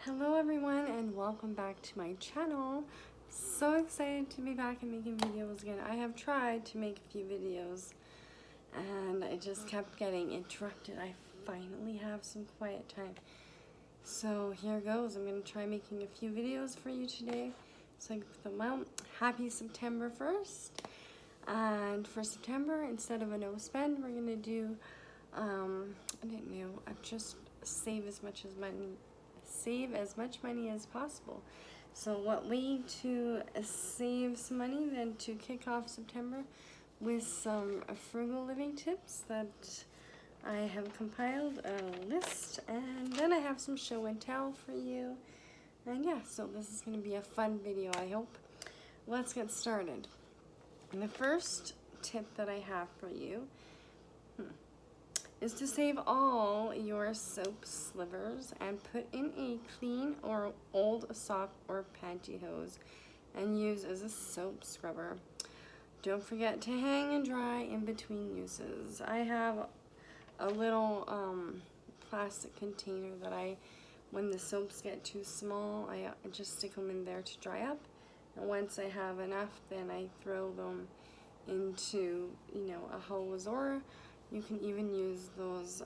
Hello everyone and welcome back to my channel. So excited to be back and making videos again. I have tried to make a few videos and I just kept getting interrupted. I finally have some quiet time. So here goes. I'm going to try making a few videos for you today so I can put them out. Happy September 1st. And for September, instead of a no spend, we're going to do, I didn't know, just save as much money as possible. So what way to save some money than to kick off September with some frugal living tips that I have compiled a list, and then I have some show and tell for you. And yeah, so this is going to be a fun video, I hope. Let's get started. And the first tip that I have for you is to save all your soap slivers and put in a clean or old sock or pantyhose and use as a soap scrubber. Don't forget to hang and dry in between uses. I have a little plastic container that when the soaps get too small, I just stick them in there to dry up. And once I have enough, then I throw them into, a hose, or you can even use those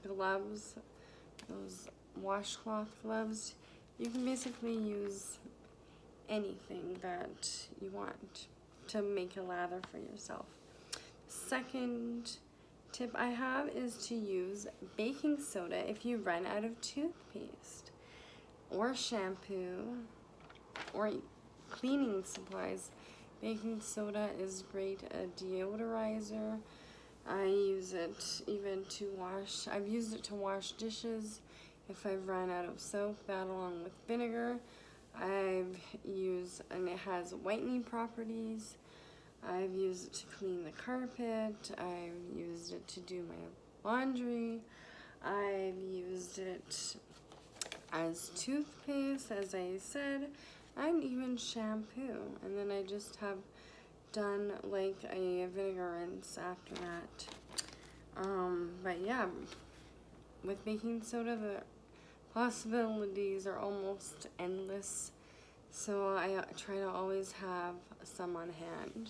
gloves, those washcloth gloves. You can basically use anything that you want to make a lather for yourself. Second tip I have is to use baking soda if you run out of toothpaste or shampoo or cleaning supplies. Baking soda is great, a deodorizer. I use it even to wash. I've used it to wash dishes if I've run out of soap, that along with vinegar. And it has whitening properties. I've used it to clean the carpet. I've used it to do my laundry. I've used it as toothpaste, as I said, and even shampoo. And then I just have done like a vinegar rinse after that. But yeah, with baking soda, the possibilities are almost endless. So I try to always have some on hand.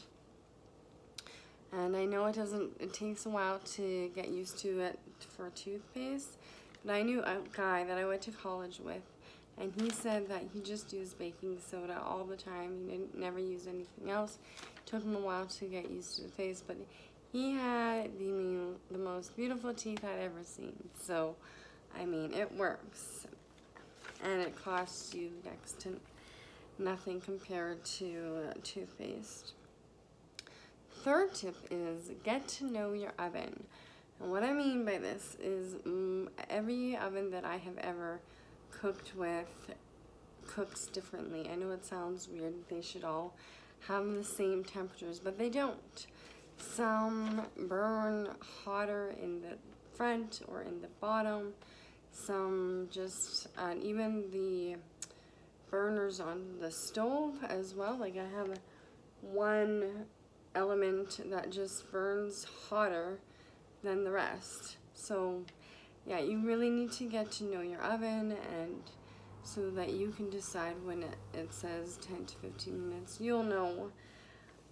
And I know it takes a while to get used to it for toothpaste, but I knew a guy that I went to college with, and he said that he just used baking soda all the time. He never use anything else. It took him a while to get used to the taste, but he had the most beautiful teeth I'd ever seen. So, I mean, it works. And it costs you next to nothing compared to toothpaste. Third tip is get to know your oven. And what I mean by this is every oven that I have ever cooked with cooks differently. I know it sounds weird. They should all have the same temperatures, but they don't. Some burn hotter in the front or in the bottom. Some just, even the burners on the stove as well. Like I have one element that just burns hotter than the rest. So yeah, you really need to get to know your oven, and so that you can decide when it says 10 to 15 minutes, you'll know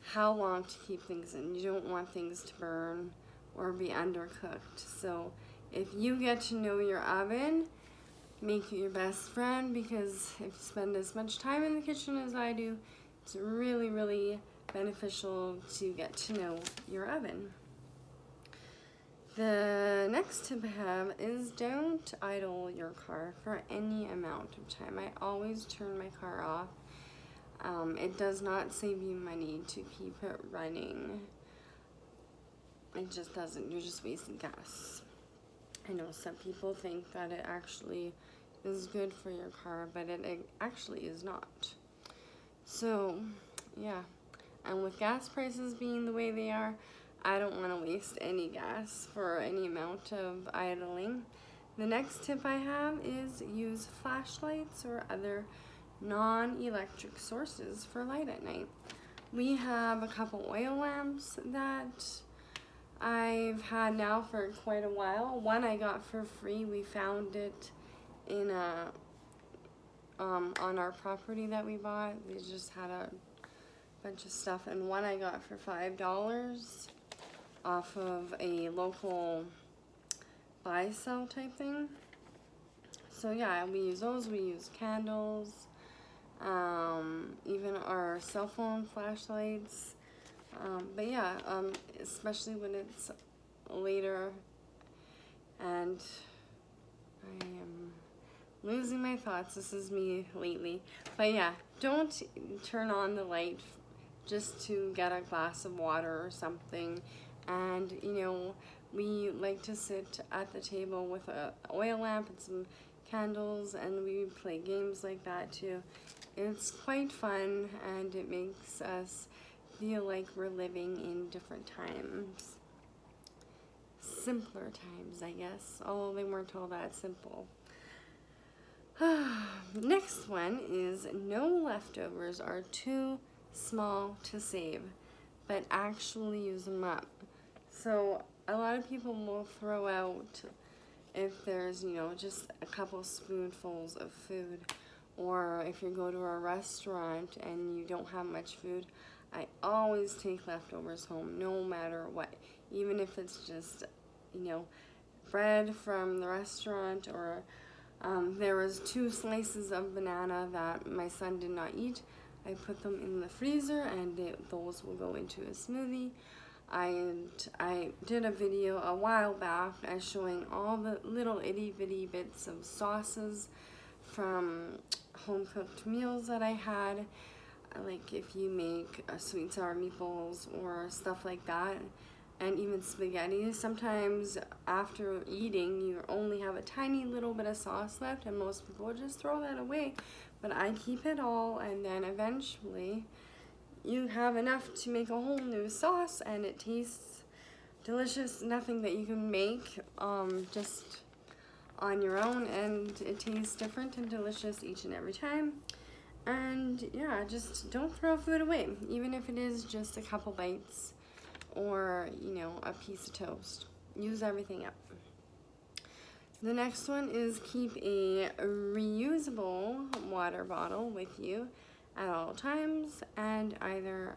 how long to keep things in. You don't want things to burn or be undercooked. So if you get to know your oven, make it your best friend, because if you spend as much time in the kitchen as I do, it's really, really beneficial to get to know your oven. The next tip I have is don't idle your car for any amount of time. I always turn my car off. It does not save you money to keep it running. It just doesn't. You're just wasting gas. I know some people think that it actually is good for your car, but it actually is not. So, yeah. And with gas prices being the way they are, I don't want to waste any gas for any amount of idling. The next tip I have is use flashlights or other non-electric sources for light at night. We have a couple oil lamps that I've had now for quite a while. One I got for free. We found it in a on our property that we bought. They just had a bunch of stuff, and one I got for $5 off of a local buy-sell type thing. So yeah, we use those. We use candles, even our cell phone flashlights. But yeah, especially when it's later and I am losing my thoughts. This is me lately. But yeah, don't turn on the light just to get a glass of water or something. And you know, we like to sit at the table with an oil lamp and some candles, and we play games like that too. It's quite fun, and it makes us feel like we're living in different times. Simpler times, I guess, although they weren't all that simple. Next one is no leftovers are too small to save, but actually use them up. So a lot of people will throw out, if there's, you know, just a couple spoonfuls of food, or if you go to a restaurant and you don't have much food, I always take leftovers home, no matter what. Even if it's just, you know, bread from the restaurant, or there was 2 slices of banana that my son did not eat. I put them in the freezer, and those will go into a smoothie. I did a video a while back showing all the little itty bitty bits of sauces from home cooked meals that I had. Like if you make sweet and sour meatballs or stuff like that, and even spaghetti, sometimes after eating you only have a tiny little bit of sauce left, and most people just throw that away. But I keep it all, and then eventually you have enough to make a whole new sauce, and it tastes delicious. Nothing that you can make just on your own, and it tastes different and delicious each and every time. And yeah, just don't throw food away, even if it is just a couple bites or, you know, a piece of toast. Use everything up. The next one is keep a reusable water bottle with you at all times, and either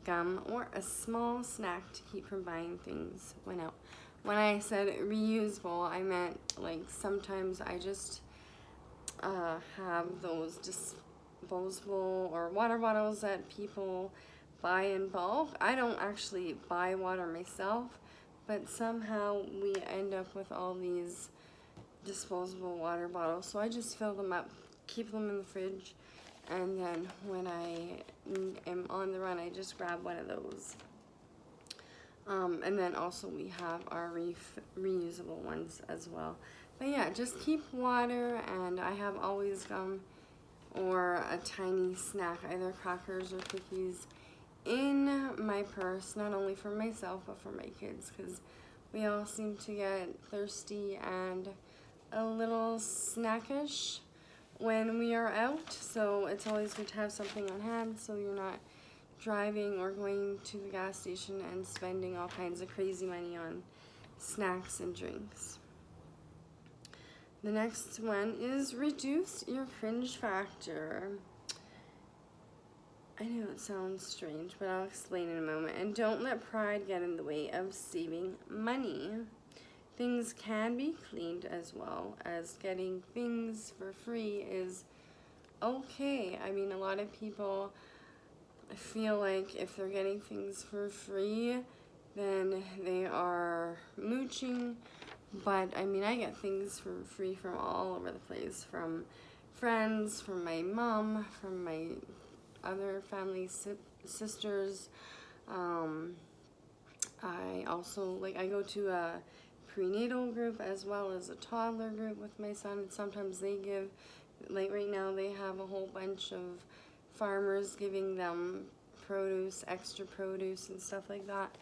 gum or a small snack to keep from buying things when out. When I said reusable, I meant like sometimes I just have those disposable or water bottles that people buy in bulk. I don't actually buy water myself, but somehow we end up with all these disposable water bottles, so I just fill them up, keep them in the fridge, and then when I am on the run, I just grab one of those. And then also we have our reusable ones as well. But yeah, just keep water, and I have always gum or a tiny snack, either crackers or cookies, in my purse, not only for myself but for my kids, because we all seem to get thirsty and a little snackish when we are out, so it's always good to have something on hand so you're not driving or going to the gas station and spending all kinds of crazy money on snacks and drinks. The next one is reduce your cringe factor. I know it sounds strange, but I'll explain in a moment. And don't let pride get in the way of saving money. Things can be cleaned as well, as getting things for free is okay. I mean, a lot of people feel like if they're getting things for free, then they are mooching. But I mean, I get things for free from all over the place, from friends, from my mom, from my other family sisters. I also, I go to a prenatal group as well as a toddler group with my son, and sometimes they give, like right now they have a whole bunch of farmers giving them produce, extra produce and stuff like that,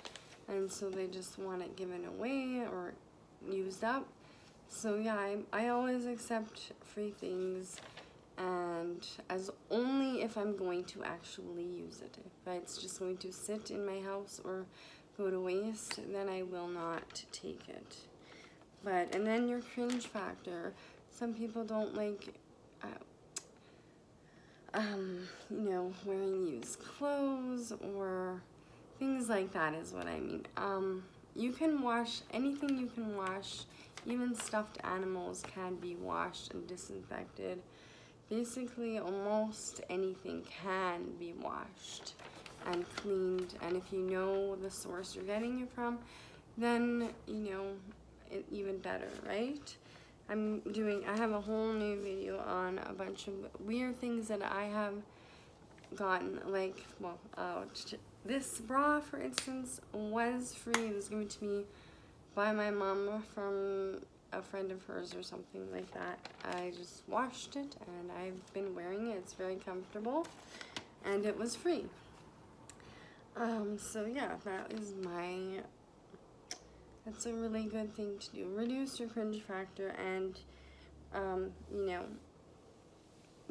and so they just want it given away or used up. So yeah, I always accept free things, and as only if I'm going to actually use it. If it's just going to sit in my house or go to waste, then I will not take it. But, and then your cringe factor. Some people don't like you know, wearing used clothes or things like that is what I mean. You can wash anything you can wash. Even stuffed animals can be washed and disinfected. Basically, almost anything can be washed and cleaned. And if you know the source you're getting it from, then, you know, even better, right? I have a whole new video on a bunch of weird things that I have gotten, like, well, this bra, for instance, was free. It was given to me by my mom from a friend of hers or something like that. I just washed it and I've been wearing it. It's very comfortable and it was free. So yeah, that's a really good thing to do. Reduce your cringe factor and, you know,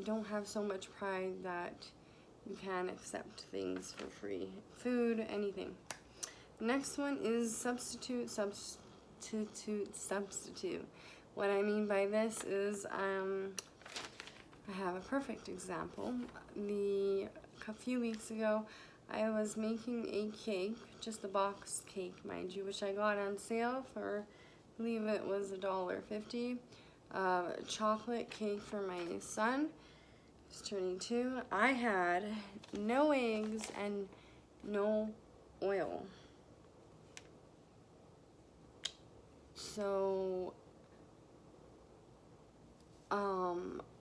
don't have so much pride that you can accept things for free. Food, anything. Next one is substitute. What I mean by this is, I have a perfect example. A few weeks ago, I was making a cake, just a box cake, mind you, which I got on sale for, I believe it was $1.50. Chocolate cake for my son. He's turning 2. I had no eggs and no oil. So,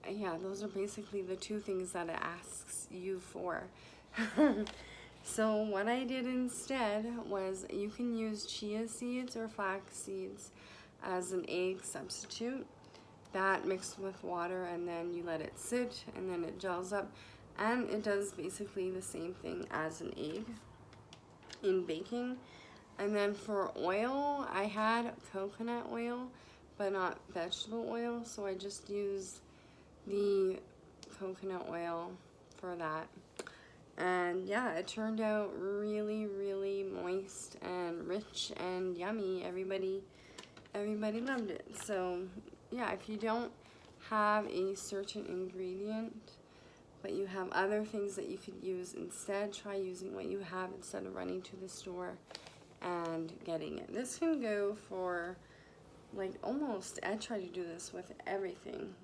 yeah, those are basically the two things that it asks you for. So what I did instead was, you can use chia seeds or flax seeds as an egg substitute. That mixed with water, and then you let it sit and then it gels up, and it does basically the same thing as an egg in baking. And then for oil, I had coconut oil but not vegetable oil, so I just use the coconut oil for that. And yeah, it turned out really, really moist and rich and yummy. Everybody loved it. So yeah, if you don't have a certain ingredient, but you have other things that you could use instead, try using what you have instead of running to the store and getting it. This can go for like almost, I try to do this with everything.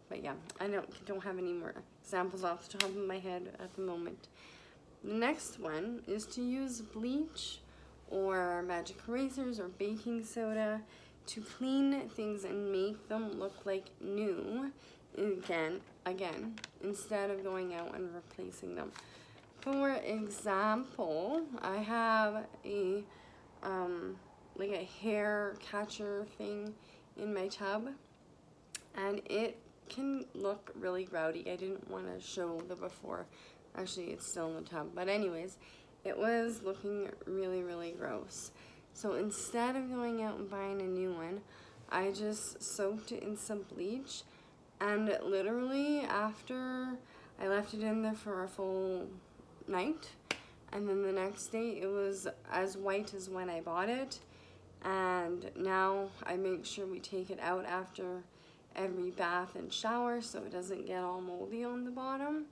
But yeah, I don't have any more examples off the top of my head at the moment. The next one is to use bleach or magic erasers or baking soda to clean things and make them look like new again, instead of going out and replacing them. For example, I have a like a hair catcher thing in my tub, and it can look really grouty. I didn't want to show the before. Actually, it's still in the tub, but anyways, it was looking really, really gross. So instead of going out and buying a new one, I just soaked it in some bleach, and literally after I left it in there for a full night, and then the next day it was as white as when I bought it. And now I make sure we take it out after every bath and shower so it doesn't get all moldy on the bottom.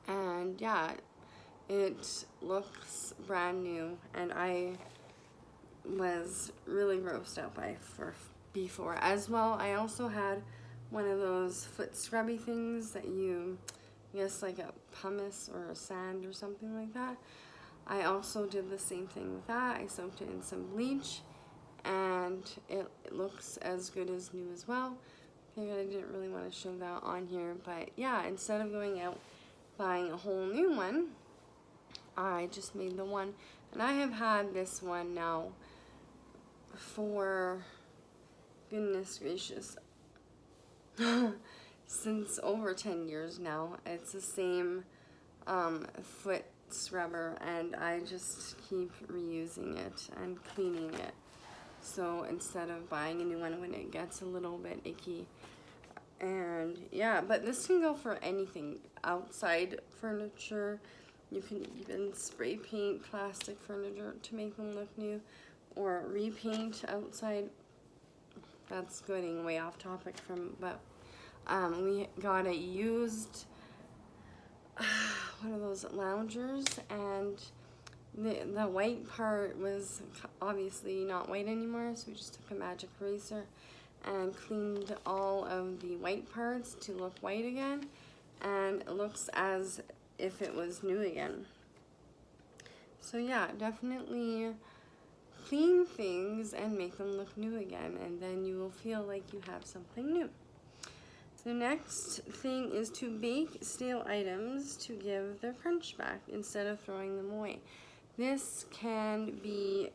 And yeah, it looks brand new, and I was really grossed out by before. As well, I also had one of those foot scrubby things that you, I guess like a pumice or a sand or something like that. I also did the same thing with that. I soaked it in some bleach, and it looks as good as new as well. Figured I didn't really want to show that on here, but yeah, instead of going out buying a whole new one, I just made the one, and I have had this one now for, goodness gracious, since over 10 years now. It's the same foot scrubber, and I just keep reusing it and cleaning it. So instead of buying a new one when it gets a little bit icky. And yeah, but this can go for anything. Outside furniture, you can even spray paint plastic furniture to make them look new, or repaint outside. That's getting way off topic but We got a used one of those loungers, and the white part was obviously not white anymore, so we just took a magic eraser and cleaned all of the white parts to look white again, and it looks as if it was new again. So yeah, definitely clean things and make them look new again, and then you will feel like you have something new. The next thing is to bake stale items to give their crunch back instead of throwing them away. This can be,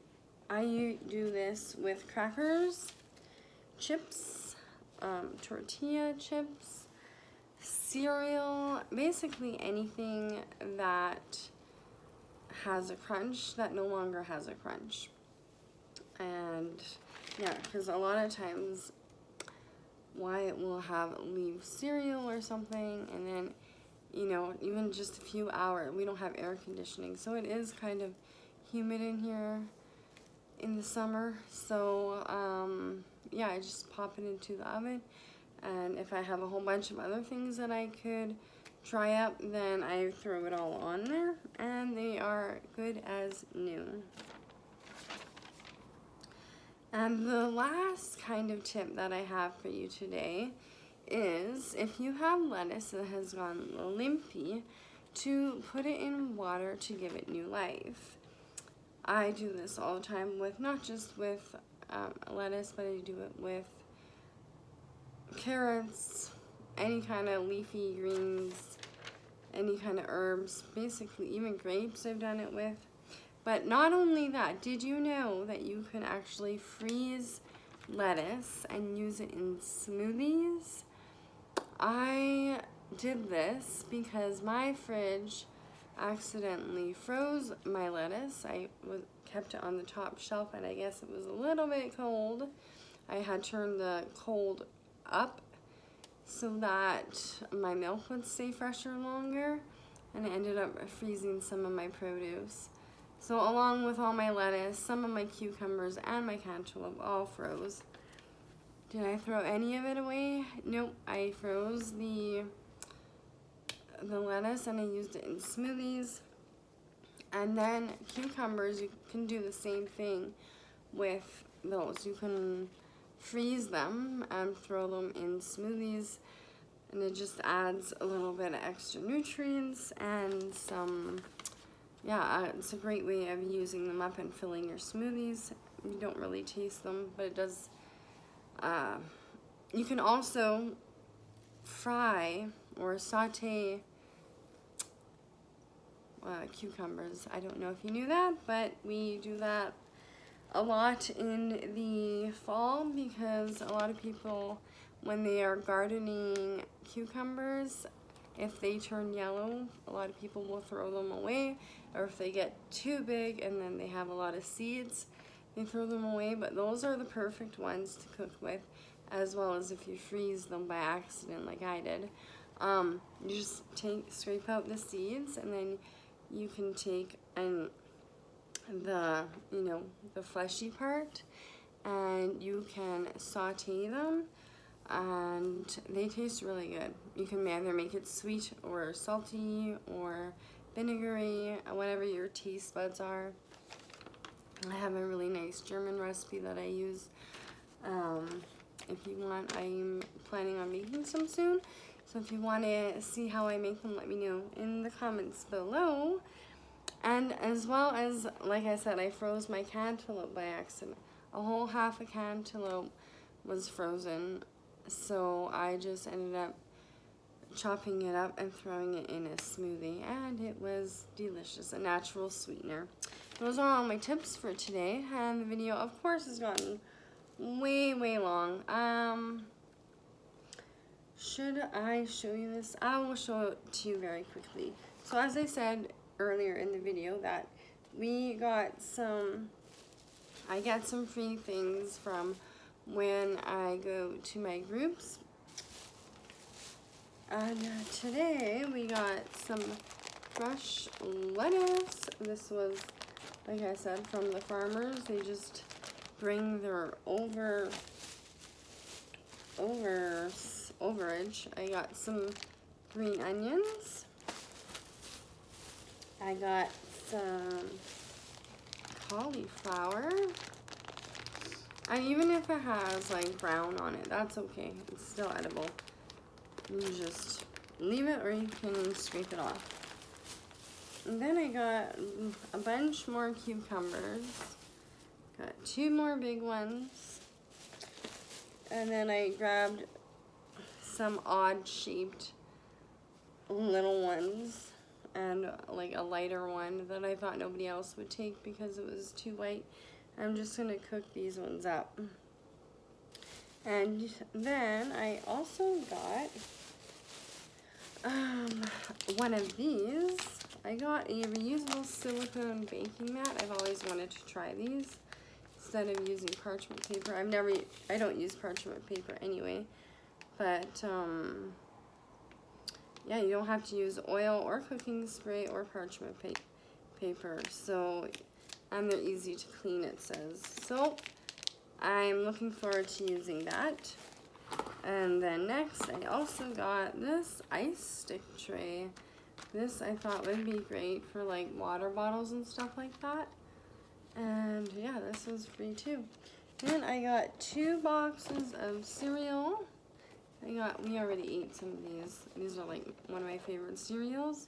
I do this with crackers, chips, tortilla chips, cereal, basically anything that has a crunch that no longer has a crunch. And yeah, because a lot of times Wyatt will leave cereal or something, and then, you know, even just a few hours, we don't have air conditioning, so it is kind of humid in here in the summer. So yeah, I just pop it into the oven, and if I have a whole bunch of other things that I could try up, then I throw it all on there, and they are good as new. And the last kind of tip that I have for you today is, if you have lettuce that has gone limpy, to put it in water to give it new life. I do this all the time with, not just with lettuce, but I do it with carrots, any kind of leafy greens, any kind of herbs, basically even grapes I've done it with. But not only that, did you know that you can actually freeze lettuce and use it in smoothies? I did this because my fridge accidentally froze my lettuce. I kept it on the top shelf, and I guess it was a little bit cold. I had turned the cold up so that my milk would stay fresher longer, and it ended up freezing some of my produce. So along with all my lettuce, some of my cucumbers, and my cantaloupe all froze. Did I throw any of it away? Nope, I froze the lettuce and I used it in smoothies. And then cucumbers, you can do the same thing with those. You can freeze them and throw them in smoothies, and it just adds a little bit of extra nutrients and some, yeah, it's a great way of using them up and filling your smoothies. You don't really taste them, but it does. You can also fry or saute cucumbers. I don't know if you knew that, but we do that a lot in the fall, because a lot of people, when they are gardening cucumbers, if they turn yellow, a lot of people will throw them away, or if they get too big and then they have a lot of seeds, they throw them away. But those are the perfect ones to cook with, as well as if you freeze them by accident like I did. You just scrape out the seeds, and then you can take the fleshy part, and you can saute them, and they taste really good. You can either make it sweet or salty or vinegary, whatever your taste buds are. I have a really nice German recipe that I use. If you want, I'm planning on making some soon. So if you want to see how I make them, let me know in the comments below. And as well as, like I said, I froze my cantaloupe by accident. A whole half a cantaloupe was frozen. So I just ended up chopping it up and throwing it in a smoothie, and it was delicious, a natural sweetener. Those are all my tips for today, and the video, of course, has gotten way long. Should I show you this? I will show it to you very quickly. So as I said earlier in the video, that I get some free things from when I go to my groups. And today we got some fresh lettuce. This was, like I said, from the farmers. They just bring their overage. I got some green onions. I got some cauliflower. And even if it has like brown on it, that's okay. It's still edible. You just leave it or you can scrape it off. And then I got a bunch more cucumbers. Got 2 more big ones. And then I grabbed some odd shaped little ones and like a lighter one that I thought nobody else would take because it was too white. I'm just gonna cook these ones up. And then I also got one of these. I got a reusable silicone baking mat. I've always wanted to try these instead of using parchment paper. I don't use parchment paper anyway, but yeah, you don't have to use oil or cooking spray or parchment paper. So, and they're easy to clean, it says. So, I'm looking forward to using that. And then next, I also got this ice stick tray. This I thought would be great for like water bottles and stuff like that. And yeah, this was free too. Then I got 2 boxes of cereal. We already ate some of these. These are like one of my favorite cereals.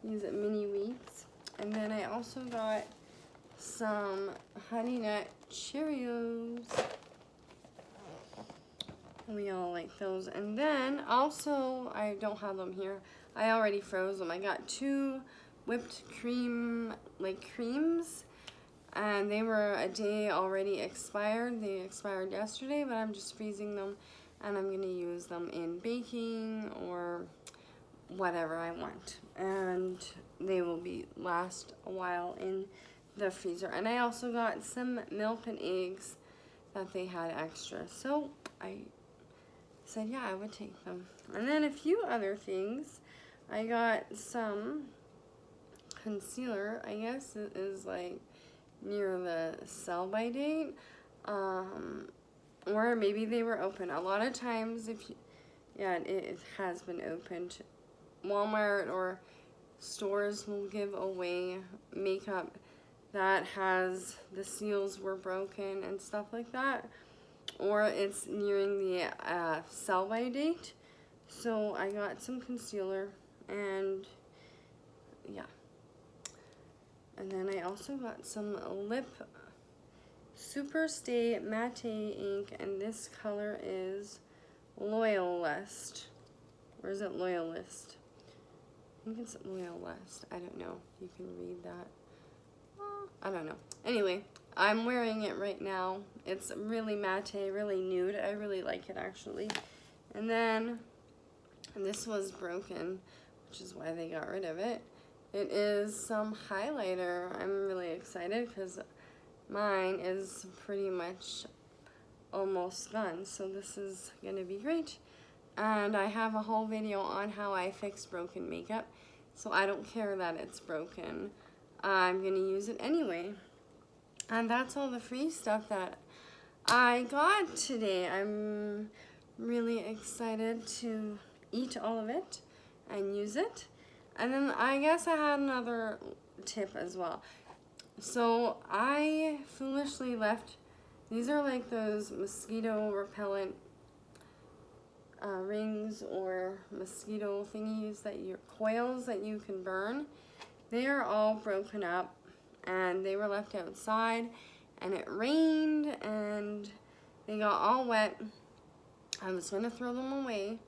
These are mini wheats. And then I also got some Honey Nut Cheerios. We all like those. And then also, I don't have them here. I already froze them. I got 2 whipped cream, like creams. And they were a day already expired. They expired yesterday, but I'm just freezing them. And I'm going to use them in baking or whatever I want. And they will last a while in the freezer. And I also got some milk and eggs that they had extra. So I said, yeah, I would take them. And then a few other things. I got some concealer. I guess it is like near the sell-by date. Or maybe they were open. A lot of times, it has been opened. Walmart or stores will give away makeup that has the seals were broken and stuff like that. Or it's nearing the sell-by date. So I got some concealer and yeah. And then I also got some lip Super Stay Matte ink, and this color is Loyalist. Or is it Loyalist? I think it's Loyalist. I don't know if you can read that. I don't know. Anyway, I'm wearing it right now. It's really matte, really nude. I really like it actually. And then this was broken, which is why they got rid of it. It is some highlighter. I'm really excited because mine is pretty much almost done. So this is going to be great. And I have a whole video on how I fix broken makeup. So I don't care that it's broken. I'm going to use it anyway. And that's all the free stuff that I got today. I'm really excited to eat all of it and use it. And then I guess I had another tip as well. So I foolishly left, these are like those mosquito repellent rings or mosquito thingies coils that you can burn. They are all broken up and they were left outside and it rained and they got all wet. I was going to throw them away,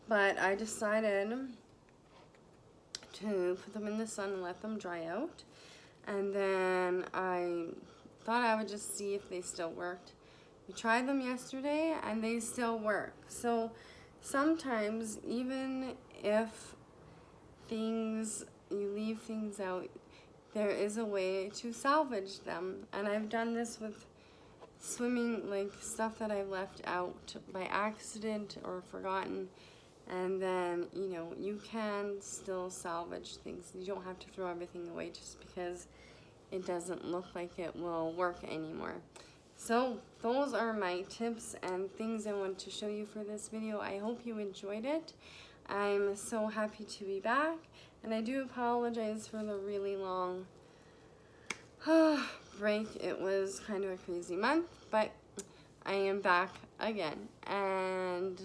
but I decided to put them in the sun and let them dry out. And then I thought I would just see if they still worked. We tried them yesterday and they still work. So sometimes even if you leave things out, there is a way to salvage them. And I've done this with swimming, like stuff that I've left out by accident or forgotten. And then, you can still salvage things. You don't have to throw everything away just because it doesn't look like it will work anymore. So those are my tips and things I wanted to show you for this video. I hope you enjoyed it. I'm so happy to be back, and I do apologize for the really long break. It was kind of a crazy month, but I am back again, and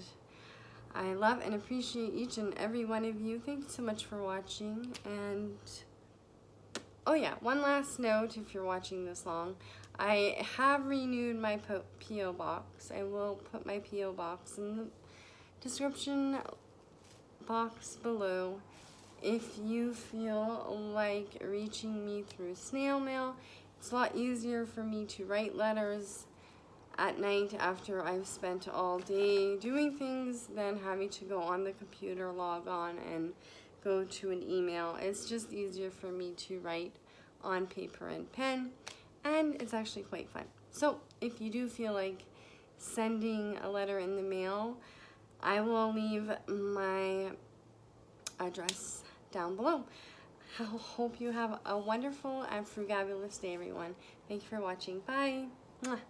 I love and appreciate each and every one of you. Thank you so much for watching. And oh yeah, one last note, if you're watching this long, I have renewed my P.O. box. I will put my P.O. box in the description box below. If you feel like reaching me through snail mail, it's a lot easier for me to write letters at night after I've spent all day doing things than having to go on the computer, log on, and go to an email. It's just easier for me to write on paper and pen, and it's actually quite fun. So if you do feel like sending a letter in the mail, I will leave my address down below. I hope you have a wonderful and frugabulous day, everyone. Thank you for watching. Bye. Mwah.